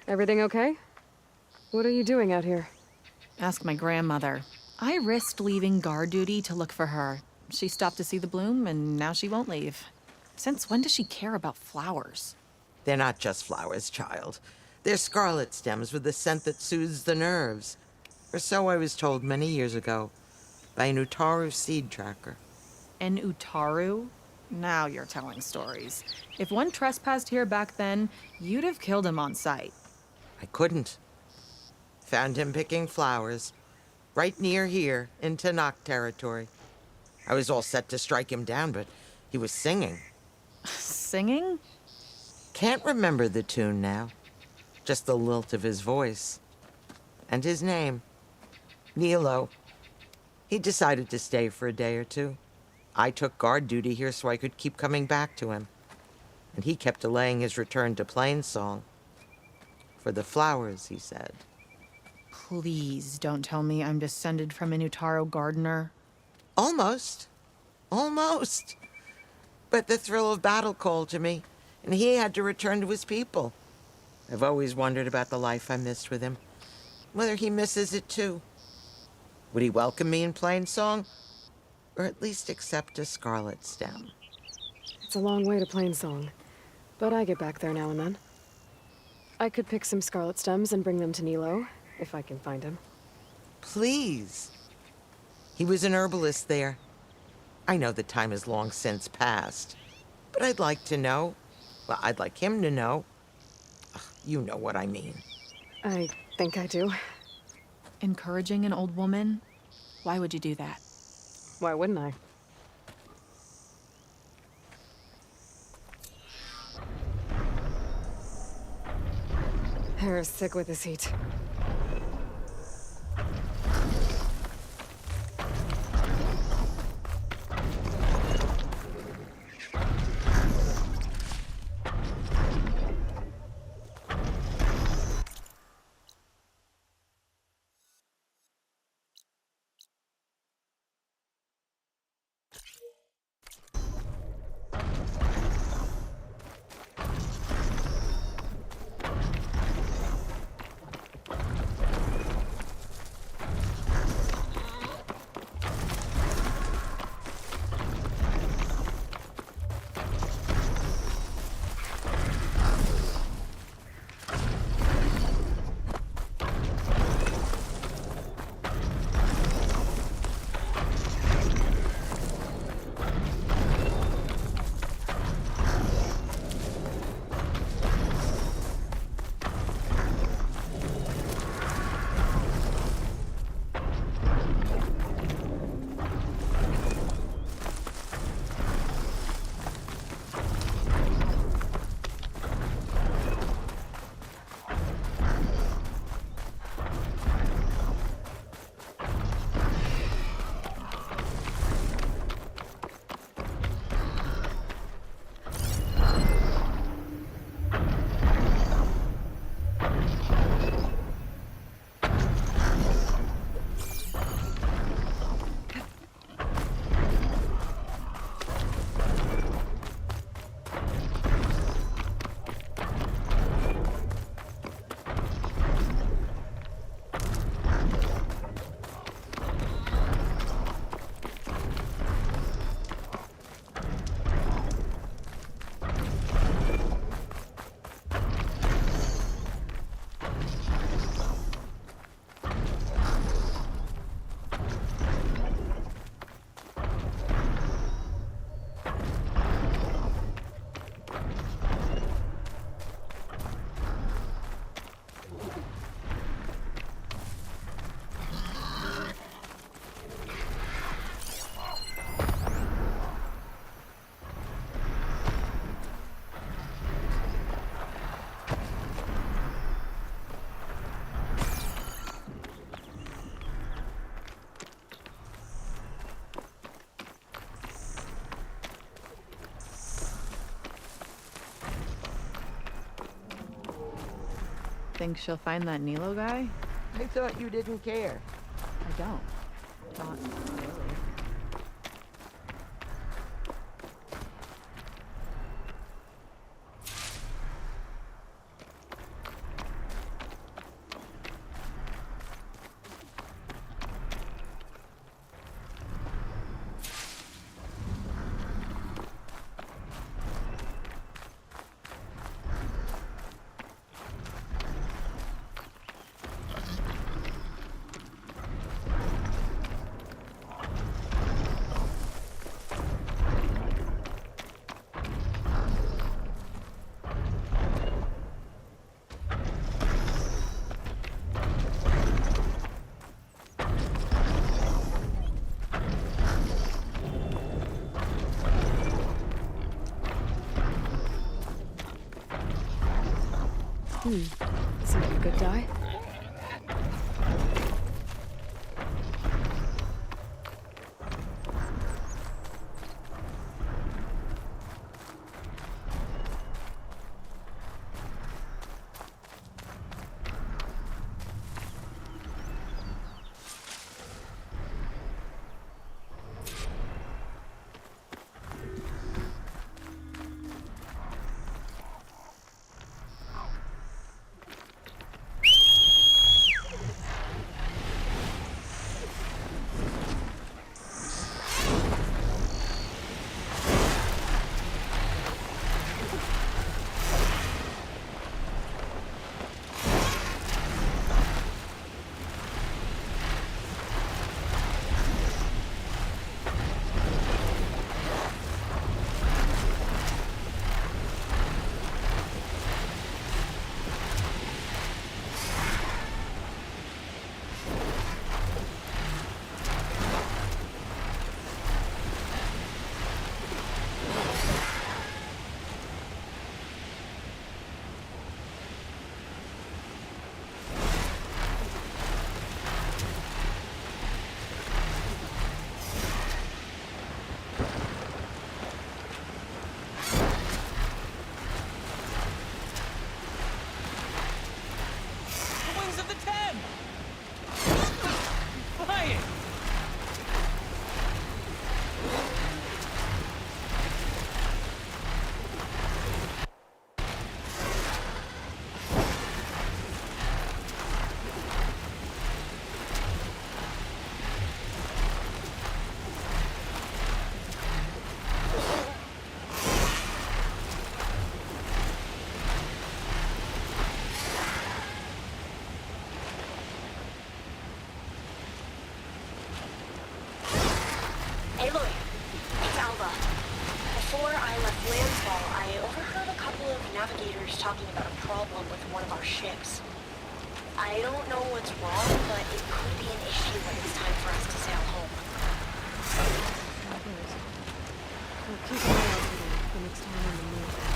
Everything okay? What are you doing out here? Ask my grandmother. I risked leaving guard duty to look for her. She stopped to see the bloom, and now she won't leave. Since when does she care about flowers? They're not just flowers, child. They're scarlet stems with a scent that soothes the nerves. Or so I was told many years ago by an Utaru seed tracker. An Utaru? Now you're telling stories. If one trespassed here back then, you'd have killed him on sight. I couldn't. Found him picking flowers, right near here in Tanakh territory. I was all set to strike him down, but he was singing. Singing? Can't remember the tune now. Just the lilt of his voice. And his name. Nilo. He decided to stay for a day or two. I took guard duty here so I could keep coming back to him. And he kept delaying his return to Plainsong. For the flowers, he said. Please don't tell me I'm descended from an Utaru gardener. Almost. Almost. But the thrill of battle called to me, and he had to return to his people. I've always wondered about the life I missed with him. Whether he misses it too. Would he welcome me in Plainsong? Or at least accept a scarlet stem? It's a long way to Plainsong, but I get back there now and then. I could pick some scarlet stems and bring them to Nilo, if I can find him. Please. He was an herbalist there. I know the time has long since passed, but I'd like to know. Well, I'd like him to know. Ugh, you know what I mean. I think I do. Encouraging an old woman? Why would you do that? Why wouldn't I? Harris sick with this heat. Think she'll find that Nilo guy? I thought you didn't care. I don't. Not really. Seems like a good dye. The wings of the Ten! Flying! Aloy, it's Alba. Before I left landfall, I overheard a couple of navigators talking about a problem with one of our ships. I don't know what's wrong, but it could be an issue when it's time for us to sail home. Well, keep an eye out for them the next time on the move.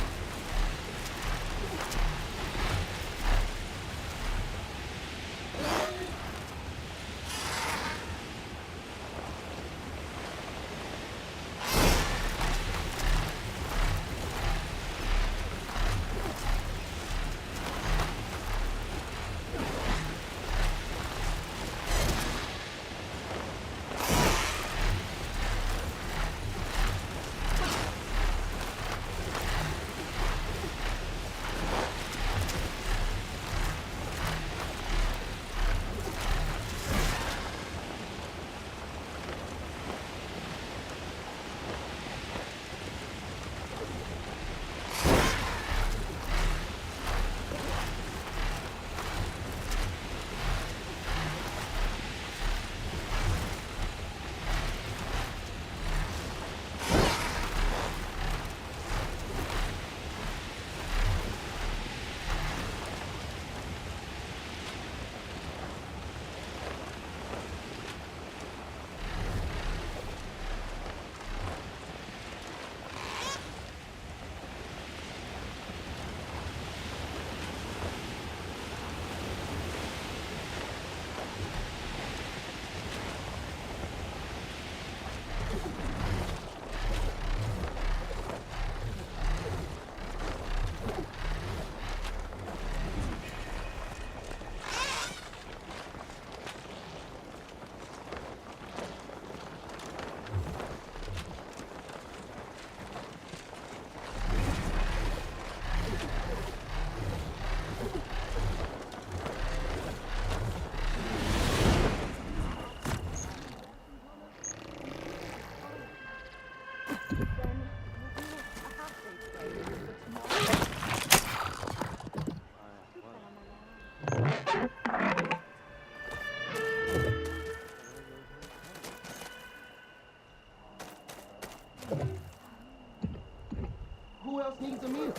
Who else needs a meal?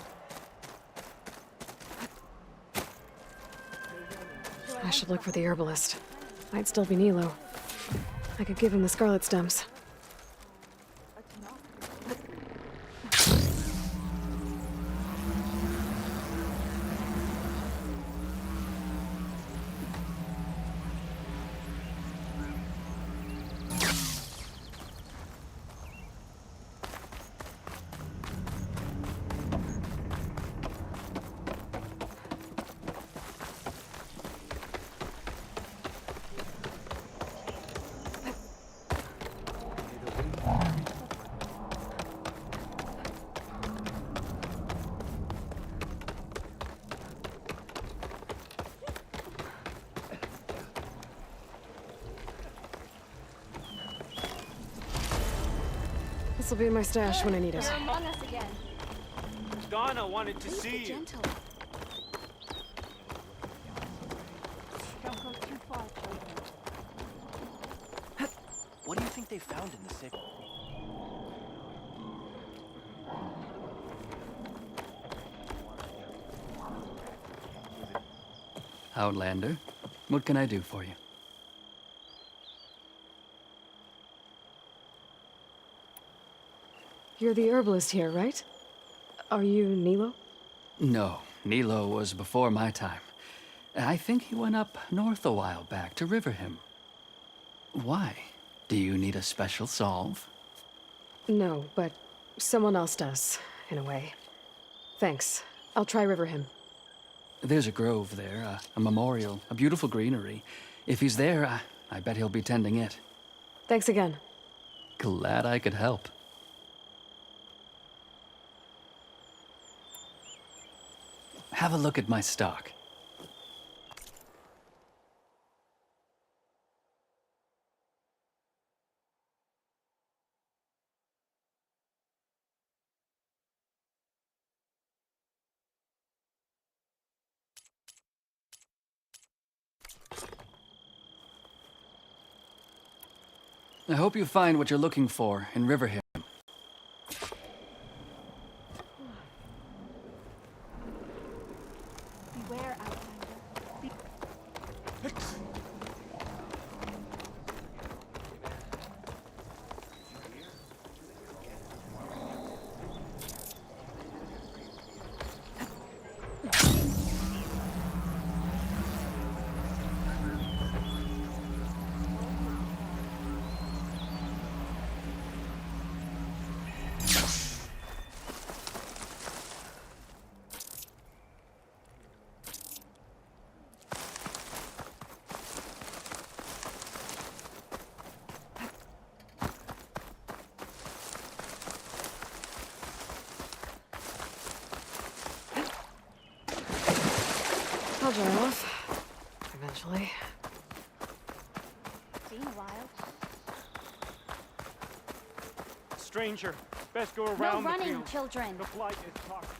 I should look for the herbalist. Might still be Nilo. I could give him the scarlet stems. This'll be in my stash when I need it. You're among us again. Donna wanted to see you. Gentle. Don't go too far, children. What do you think they found in the safe? Outlander, what can I do for you? You're the herbalist here, right? Are you Nilo? No, Nilo was before my time. I think he went up north a while back to Riverhim. Why? Do you need a special solve? No, but someone else does, in a way. Thanks. I'll try Riverhim. There's a grove there, a memorial, a beautiful greenery. If he's there, I bet he'll be tending it. Thanks again. Glad I could help. Have a look at my stock. I hope you find what you're looking for in Riverhim. Beware, Outlander. I'll dry off. Eventually. Been a while. Stranger, best go No around the running, field. children. The flight is toxic.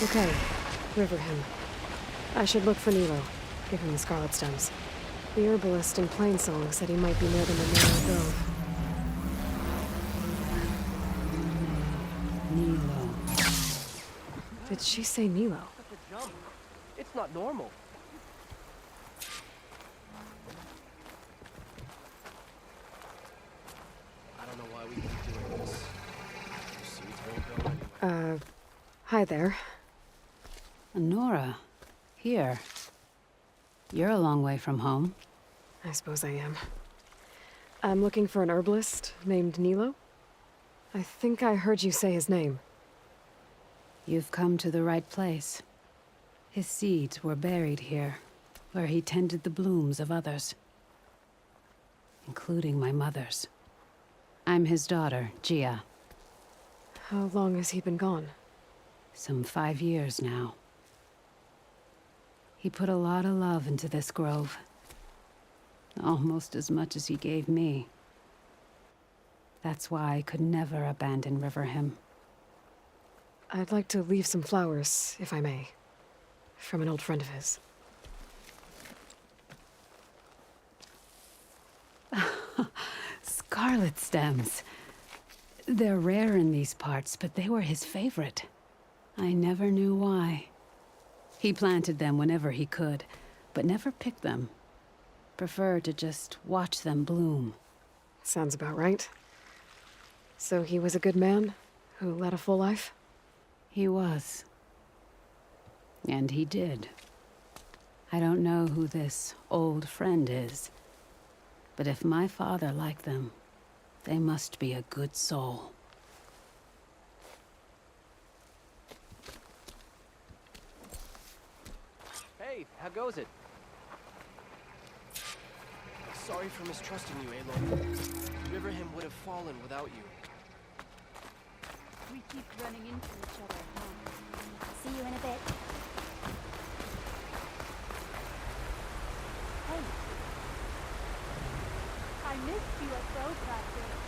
Okay, Riverhim. I should look for Nilo. Give him the scarlet stems. The herbalist in Plainsong said he might be near the Memorial Grove. Nilo. Did she say Nilo? Such a jump. It's not normal. I don't know why we keep doing this. Proceeds won't go anywhere. Hi there. Nora. Here. You're a long way from home. I suppose I am. I'm looking for an herbalist named Nilo. I think I heard you say his name. You've come to the right place. His seeds were buried here, where he tended the blooms of others, including my mother's. I'm his daughter, Gia. How long has he been gone? Some 5 years now. He put a lot of love into this grove. Almost as much as he gave me. That's why I could never abandon Riverhim. I'd like to leave some flowers, if I may. From an old friend of his. Scarlet stems. They're rare in these parts, but they were his favorite. I never knew why. He planted them whenever he could, but never picked them. Preferred to just watch them bloom. Sounds about right. So he was a good man who led a full life? He was. And he did. I don't know who this old friend is, but if my father liked them, they must be a good soul. Hey, how goes it? Sorry for mistrusting you, Aloy. Riverhim would have fallen without you. We keep running into each other, huh? See you in a bit. Hey. I missed you at bow practice.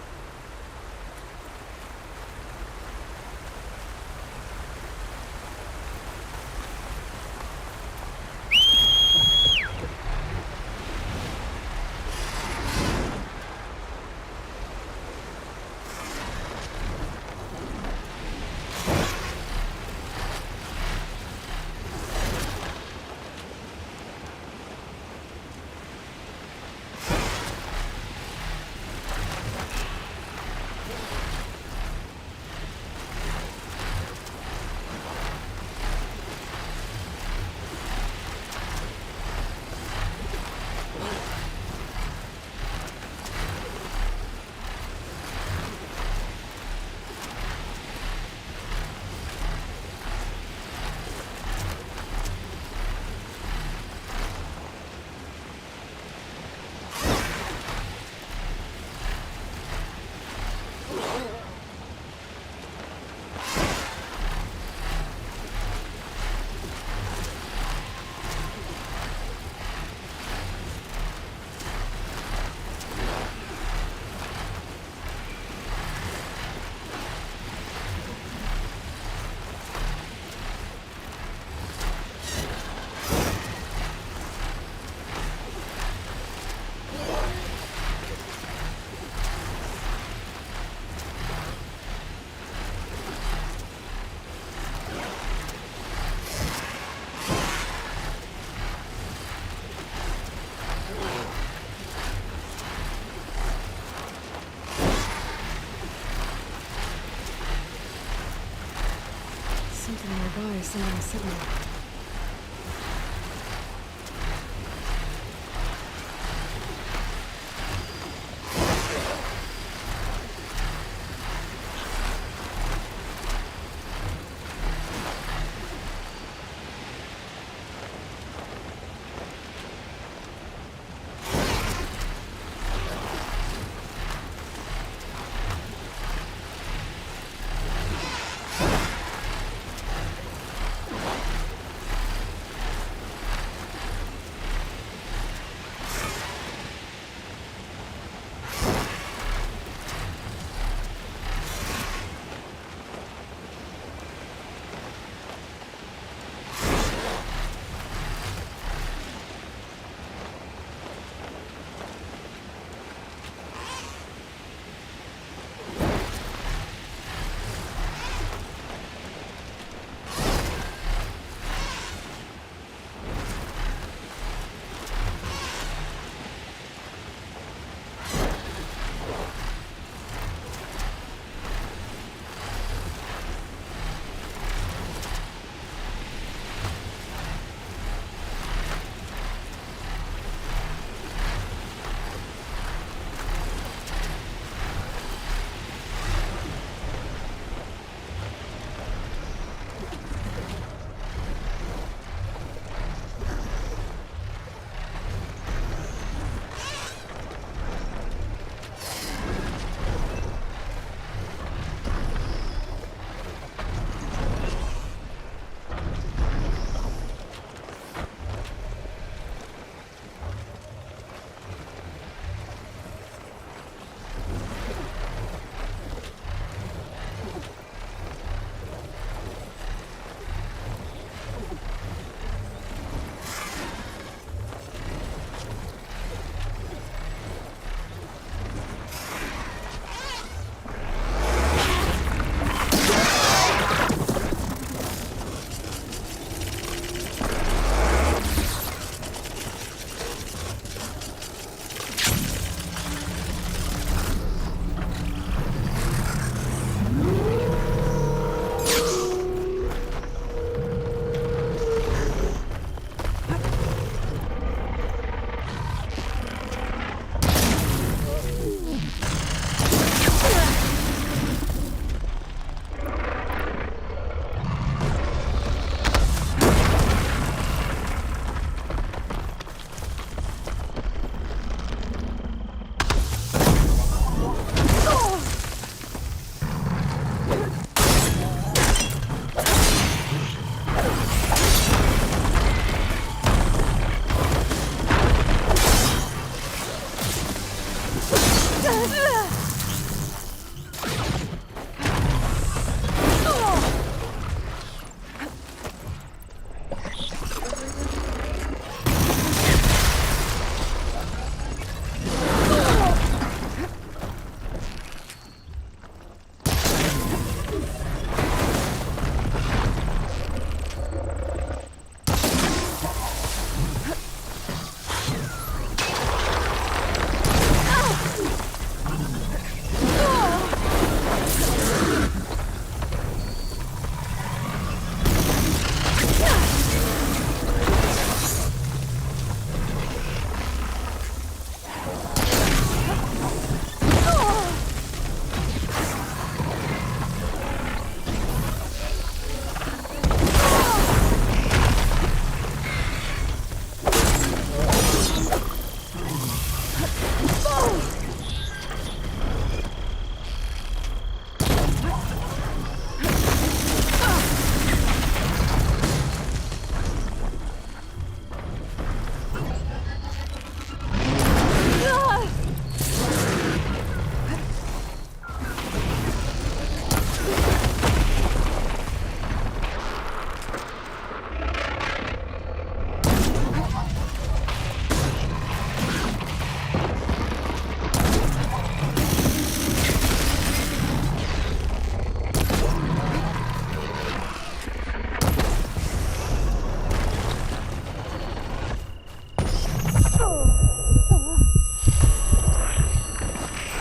Something nearby, someone sitting there.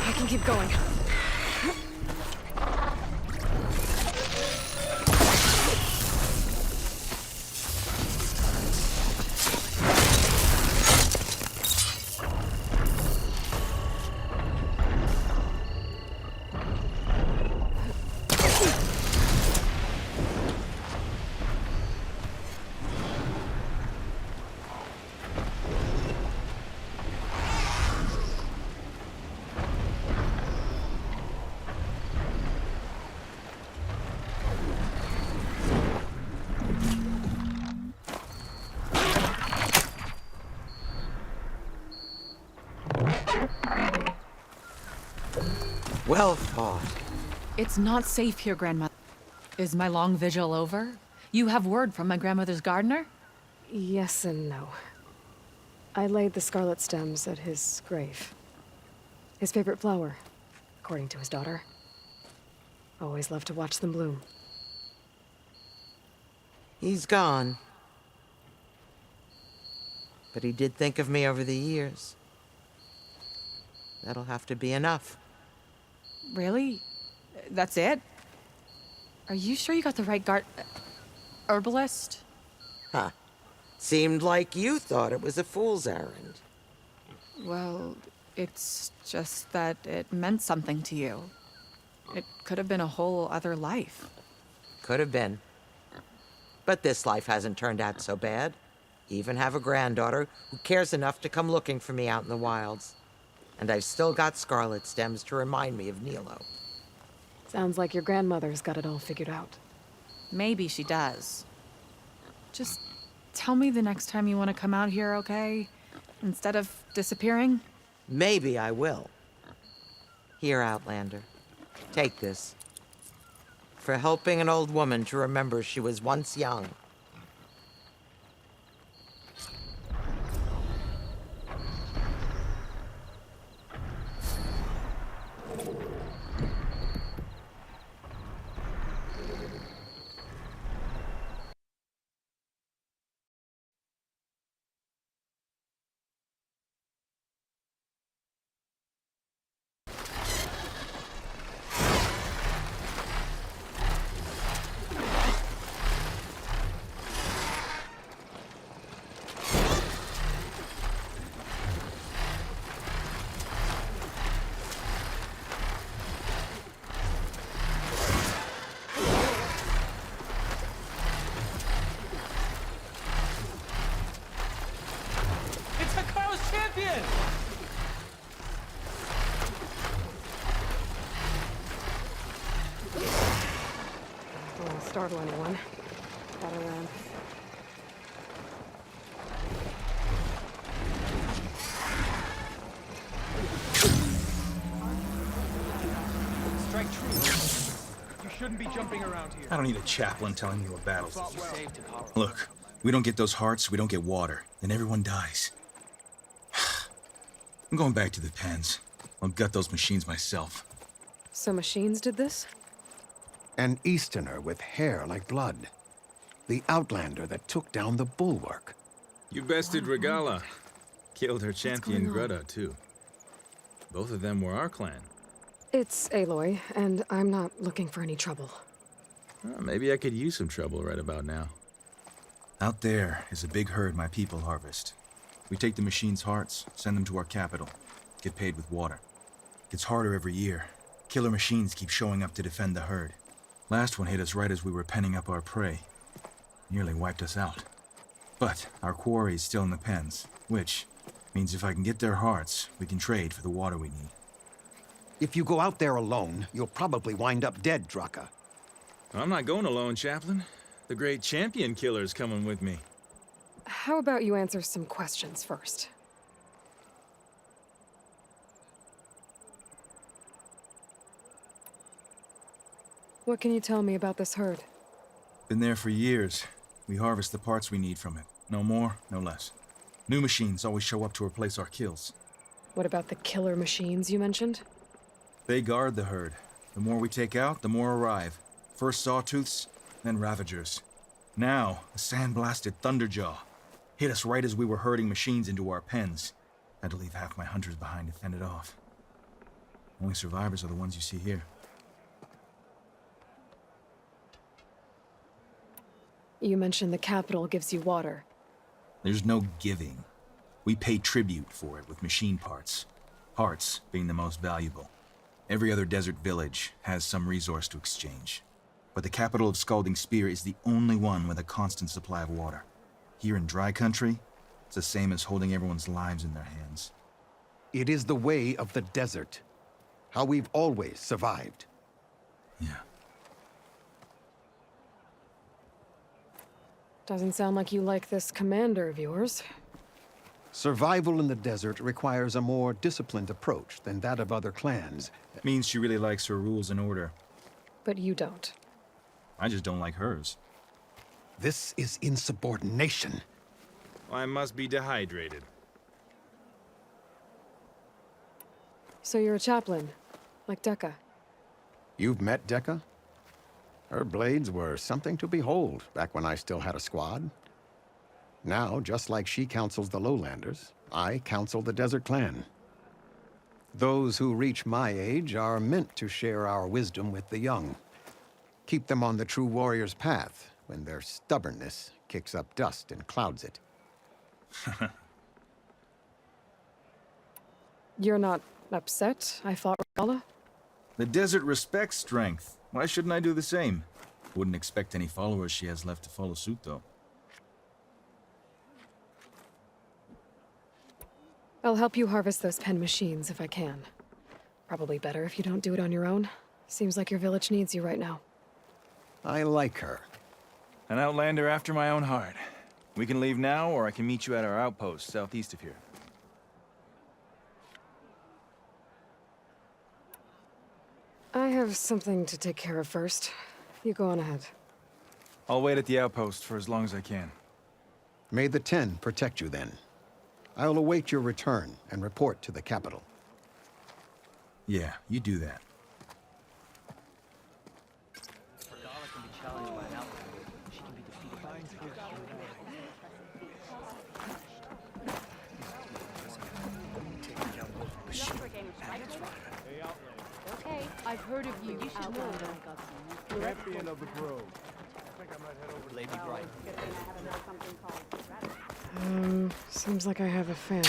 I can keep going. Well thought. It's not safe here, Grandmother. Is my long vigil over? You have word from my grandmother's gardener? Yes and no. I laid the scarlet stems at his grave. His favorite flower, according to his daughter. Always loved to watch them bloom. He's gone. But he did think of me over the years. That'll have to be enough. Really? That's it? Are you sure you got the right herbalist? Huh. Seemed like you thought it was a fool's errand. Well, it's just that it meant something to you. It could have been a whole other life. Could have been. But this life hasn't turned out so bad. Even have a granddaughter who cares enough to come looking for me out in the wilds. And I've still got scarlet stems to remind me of Nilo. Sounds like your grandmother's got it all figured out. Maybe she does. Just tell me the next time you want to come out here, okay? Instead of disappearing? Maybe I will. Here, Outlander. Take this. For helping an old woman to remember she was once young. It's Hikaru's champion! Don't want to startle anyone. Got around. Strike true. You shouldn't be jumping around here. I don't need a chaplain telling me what battles. You saved Hikaru. Look, we don't get those hearts, we don't get water, then everyone dies. I'm going back to the pens. I'll gut those machines myself. So machines did this? An Easterner with hair like blood. The Outlander that took down the bulwark. You bested Regala. Killed her champion going on? Greta, too. Both of them were our clan. It's Aloy, and I'm not looking for any trouble. Well, maybe I could use some trouble right about now. Out there is a big herd my people harvest. We take the machines' hearts, send them to our capital, get paid with water. Gets harder every year. Killer machines keep showing up to defend the herd. Last one hit us right as we were penning up our prey. Nearly wiped us out. But our quarry is still in the pens, which means if I can get their hearts, we can trade for the water we need. If you go out there alone, you'll probably wind up dead, Draka. I'm not going alone, Chaplain. The great champion killer's coming with me. How about you answer some questions first? What can you tell me about this herd? Been there for years. We harvest the parts we need from it. No more, no less. New machines always show up to replace our kills. What about the killer machines you mentioned? They guard the herd. The more we take out, the more arrive. First sawtooths, then ravagers. Now, a sandblasted thunderjaw. Hit us right as we were herding machines into our pens. Had to leave half my hunters behind to fend it off. Only survivors are the ones you see here. You mentioned the capital gives you water. There's no giving. We pay tribute for it with machine parts. Hearts being the most valuable. Every other desert village has some resource to exchange. But the capital of Scalding Spear is the only one with a constant supply of water. Here in dry country, it's the same as holding everyone's lives in their hands. It is the way of the desert. How we've always survived. Yeah. Doesn't sound like you like this commander of yours. Survival in the desert requires a more disciplined approach than that of other clans. Means she really likes her rules and order. But you don't. I just don't like hers. This is insubordination. I must be dehydrated. So you're a chaplain, like Decca. You've met Decca? Her blades were something to behold back when I still had a squad. Now, just like she counsels the lowlanders, I counsel the Desert Clan. Those who reach my age are meant to share our wisdom with the young. Keep them on the true warrior's path when their stubbornness kicks up dust and clouds it. You're not upset I fought Rala? The desert respects strength. Why shouldn't I do the same? Wouldn't expect any followers she has left to follow suit, though. I'll help you harvest those pen machines if I can. Probably better if you don't do it on your own. Seems like your village needs you right now. I like her. An outlander after my own heart. We can leave now, or I can meet you at our outpost southeast of here. I have something to take care of first. You go on ahead. I'll wait at the outpost for as long as I can. May the Ten protect you then. I'll await your return and report to the capital. Yeah, you do that. Okay, I've heard of you. You should know that. Champion of the grove. I think I might head over to Lady Bright. Seems like I have a fan.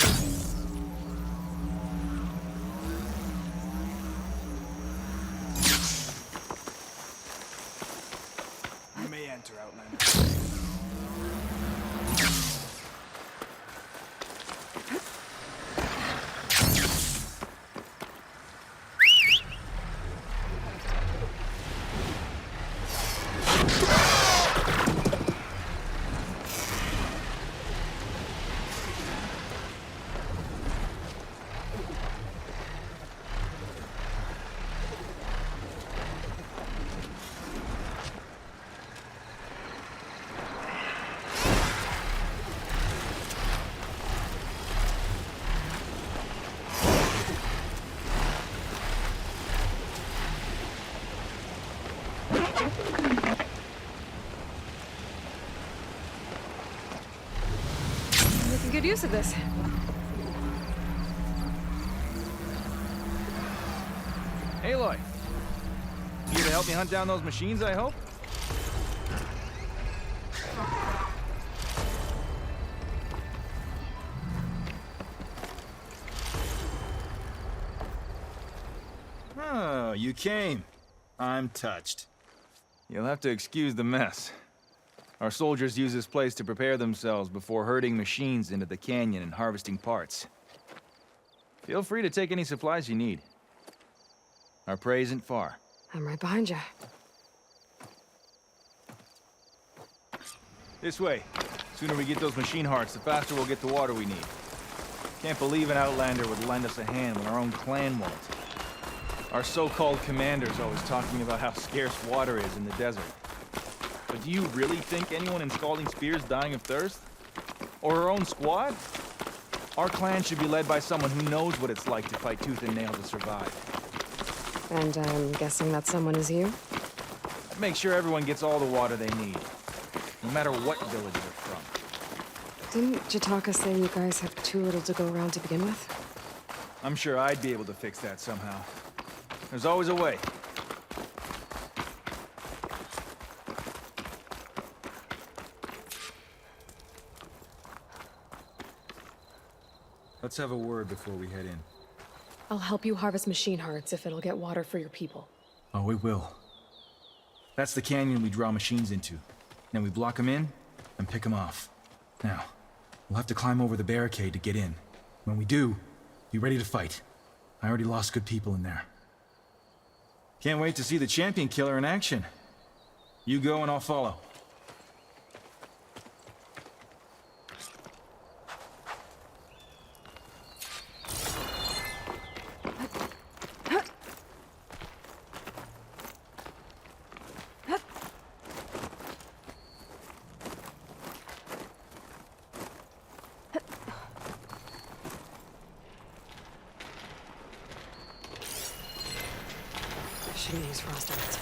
You may enter, outlander. Making good use of this. Aloy! You here to help me hunt down those machines, I hope? Oh, you came. I'm touched. You'll have to excuse the mess. Our soldiers use this place to prepare themselves before herding machines into the canyon and harvesting parts. Feel free to take any supplies you need. Our prey isn't far. I'm right behind you. This way. Sooner we get those machine hearts, the faster we'll get the water we need. Can't believe an outlander would lend us a hand when our own clan won't. Our so-called commander's always talking about how scarce water is in the desert. But do you really think anyone in Scalding Spear is dying of thirst? Or our own squad? Our clan should be led by someone who knows what it's like to fight tooth and nail to survive. And I'm guessing that someone is you? Make sure everyone gets all the water they need, no matter what village they're from. Didn't Jataka say you guys have too little to go around to begin with? I'm sure I'd be able to fix that somehow. There's always a way. Let's have a word before we head in. I'll help you harvest machine hearts if it'll get water for your people. Oh, it will. That's the canyon we draw machines into. Then we block them in and pick them off. Now, we'll have to climb over the barricade to get in. When we do, be ready to fight. I already lost good people in there. Can't wait to see the champion killer in action. You go and I'll follow. Shouldn't use frost darts.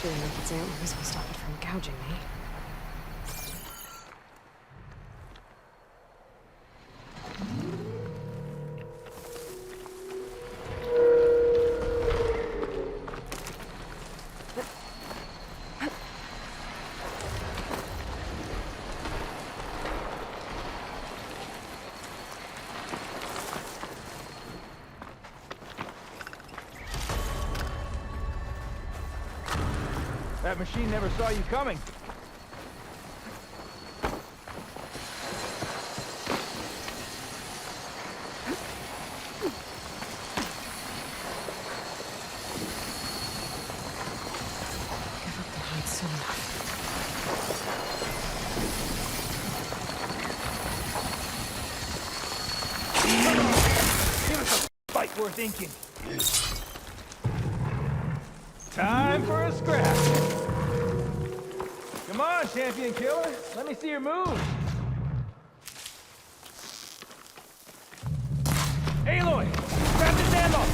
Shouldn't make its antlers will stop it from gouging me. That machine never saw you coming. Give up the hunt soon enough. Give us a fight worth inking. Time for a scrap. Come on, champion killer. Let me see your moves. Aloy, grab this ammo.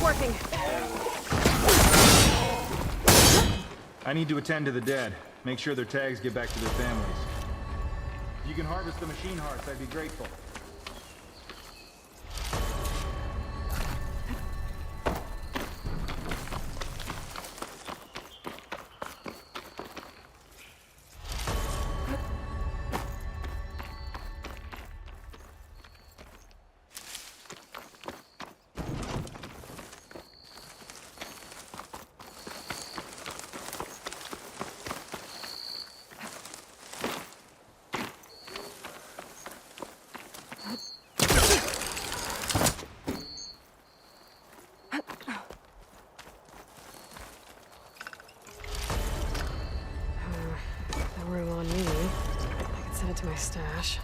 working. I need to attend to the dead. Make sure their tags get back to their families. If you can harvest the machine hearts, I'd be grateful. No room on me. I can send it to my stash.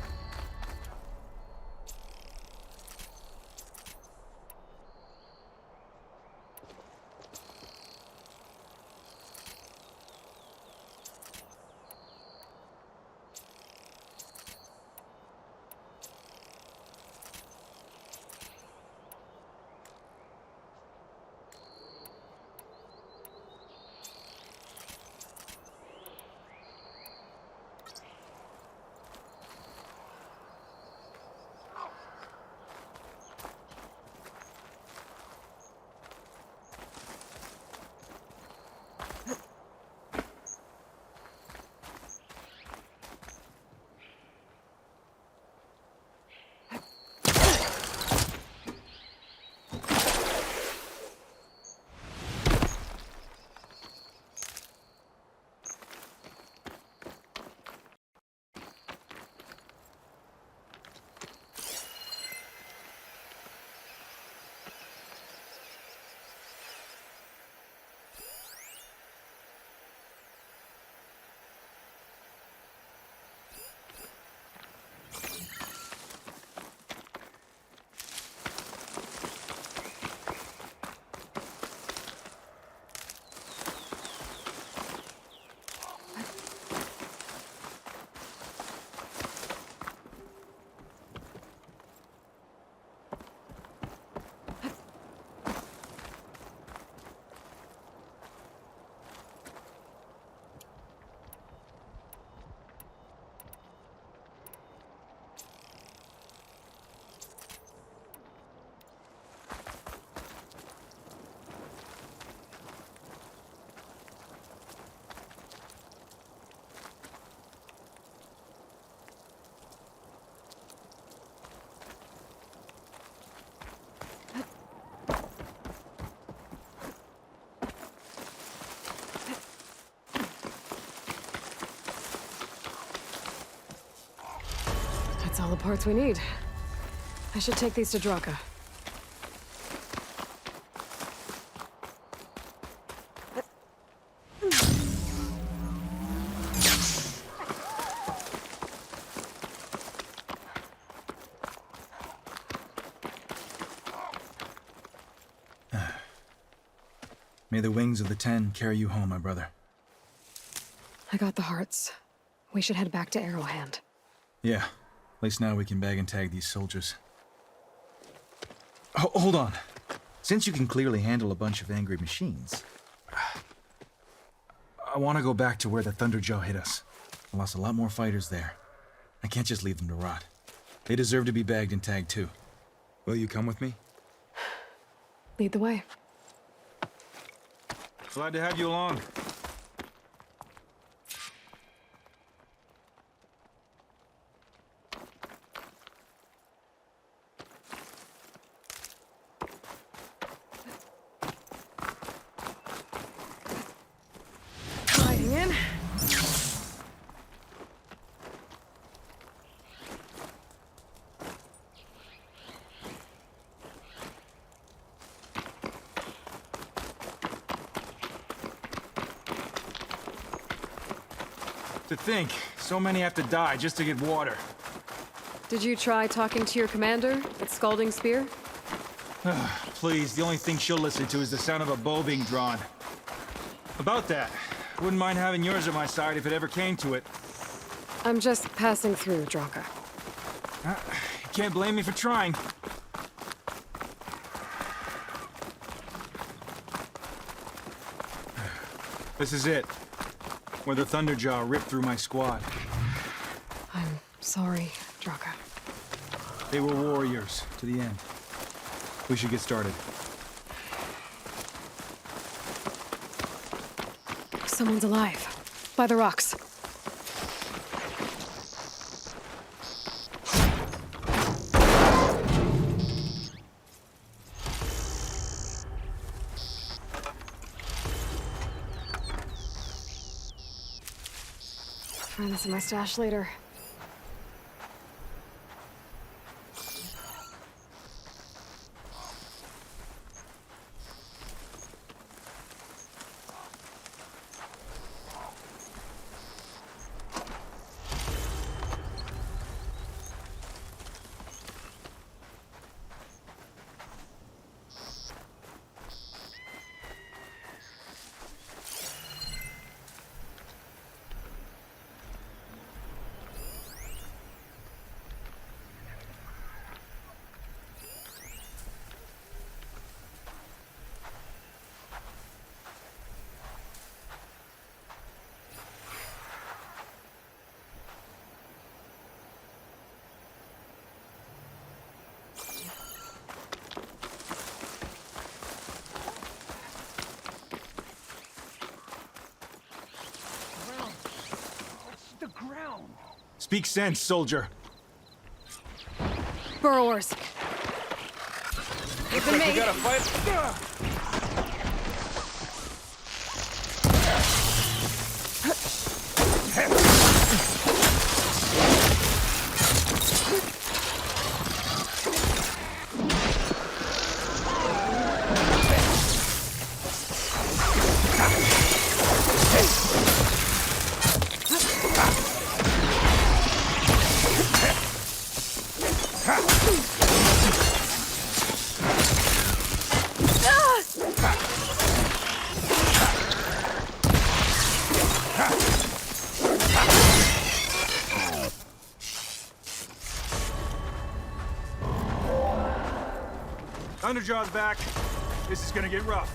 That's all the parts we need. I should take these to Draka. May the wings of the 10 carry you home, my brother. I got the hearts. We should head back to Arrowhand. Yeah. At least now we can bag and tag these soldiers. Hold on. Since you can clearly handle a bunch of angry machines, I want to go back to where the Thunderjaw hit us. I lost a lot more fighters there. I can't just leave them to rot. They deserve to be bagged and tagged too. Will you come with me? Lead the way. Glad to have you along. Sliding in. To think, so many have to die just to get water. Did you try talking to your commander at Scalding Spear? Please, the only thing she'll listen to is the sound of a bow being drawn. About that, wouldn't mind having yours at my side if it ever came to it. I'm just passing through, Draka. You can't blame me for trying. This is it. Where the Thunderjaw ripped through my squad. I'm sorry, Draka. They were warriors to the end. We should get started. Someone's alive. By the rocks. Find this in my stash later. Speak sense, soldier. Burrowers. Even me. We gotta fight. Thunderjaw's back. This is gonna get rough.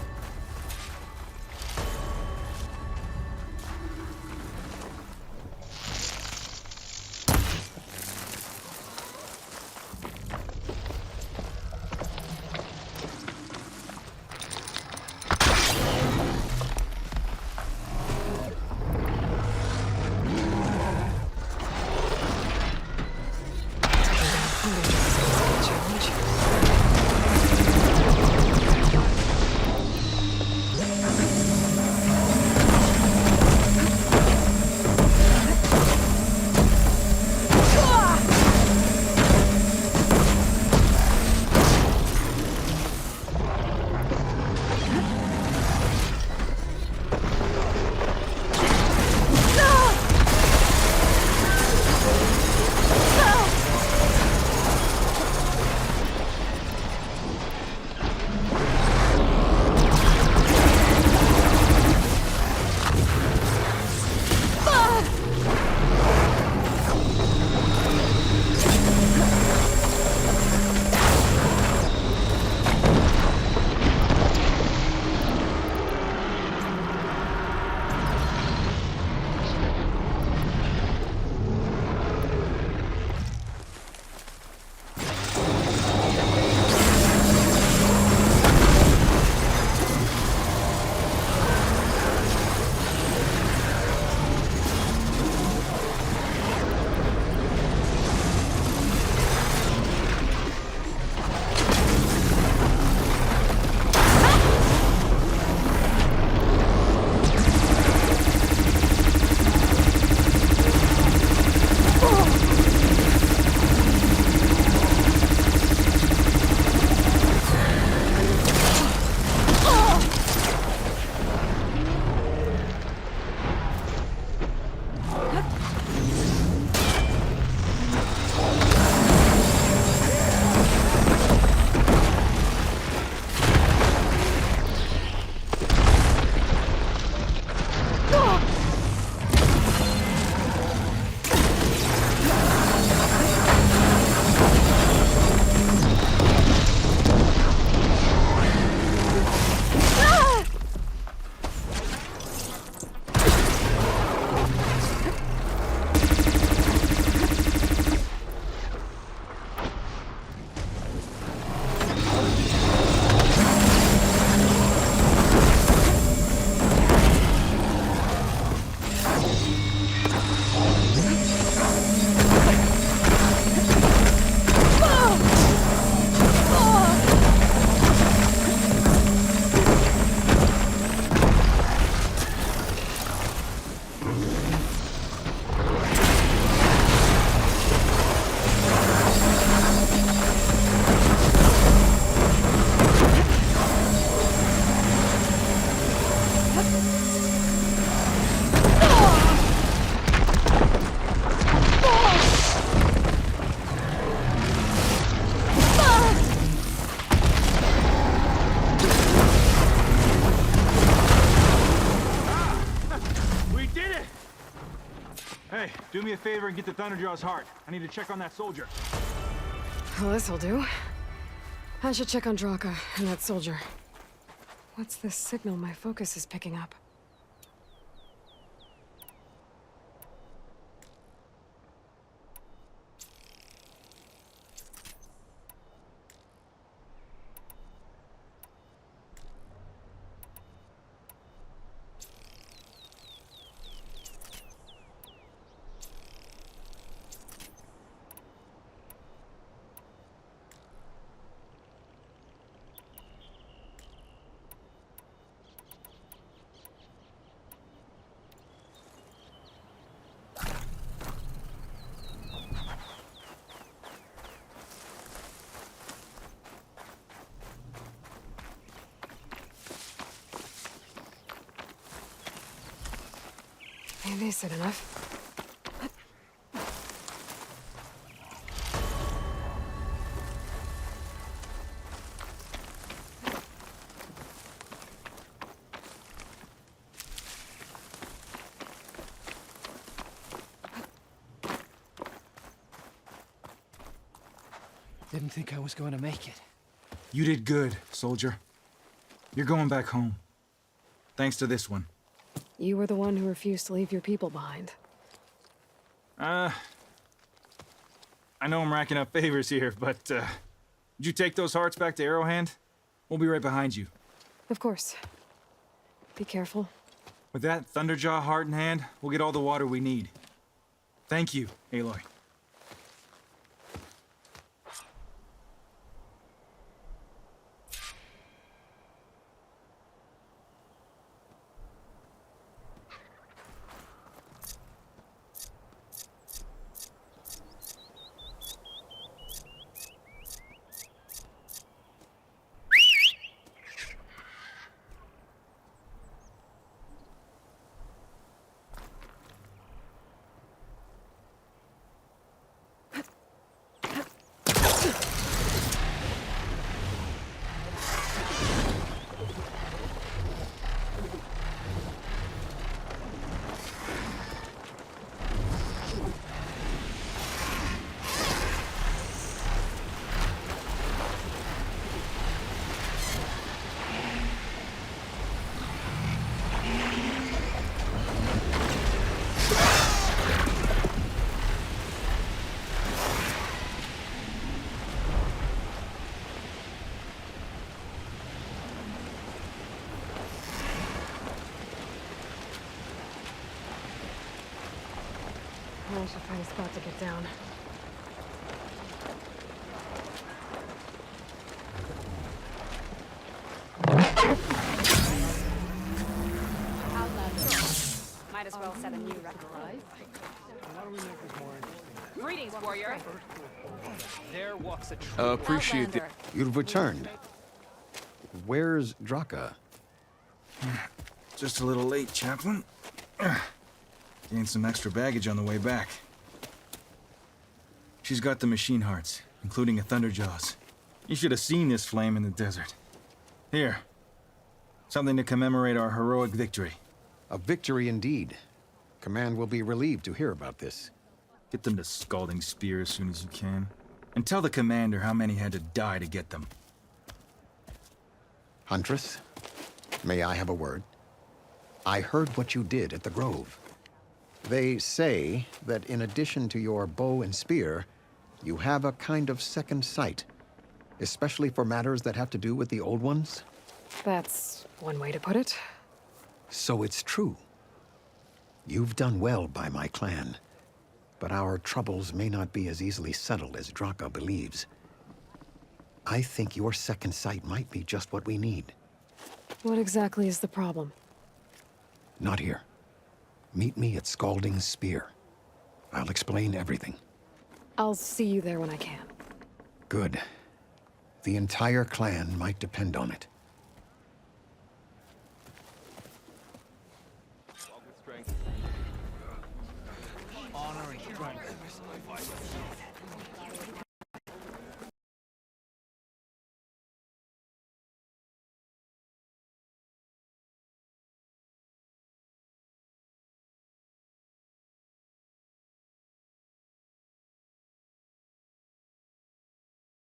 Do me a favor and get the Thunderjaw's heart. I need to check on that soldier. Well, this'll do. I should check on Draka and that soldier. What's this signal my focus is picking up? Ain't decent enough. Didn't think I was going to make it. You did good, soldier. You're going back home. Thanks to this one. You were the one who refused to leave your people behind. I know I'm racking up favors here, but, would you take those hearts back to Arrowhand? We'll be right behind you. Of course. Be careful. With that Thunderjaw heart in hand, we'll get all the water we need. Thank you, Aloy. I should find a spot to get down. Might as well set a new record. Greetings, warrior. There walks a true Appreciate the... You've returned. Where's Draka? Just a little late, Chaplain. Gained some extra baggage on the way back. She's got the machine hearts, including a Thunderjaws. You should have seen this flame in the desert. Here. Something to commemorate our heroic victory. A victory indeed. Command will be relieved to hear about this. Get them to Scalding Spear as soon as you can. And tell the commander how many had to die to get them. Huntress, may I have a word? I heard what you did at the Grove. They say that in addition to your bow and spear, you have a kind of second sight, especially for matters that have to do with the old ones. That's one way to put it. So it's true. You've done well by my clan, but our troubles may not be as easily settled as Draka believes. I think your second sight might be just what we need. What exactly is the problem? Not here. Meet me at Scalding Spear. I'll explain everything. I'll see you there when I can. Good. The entire clan might depend on it. Honor and strength.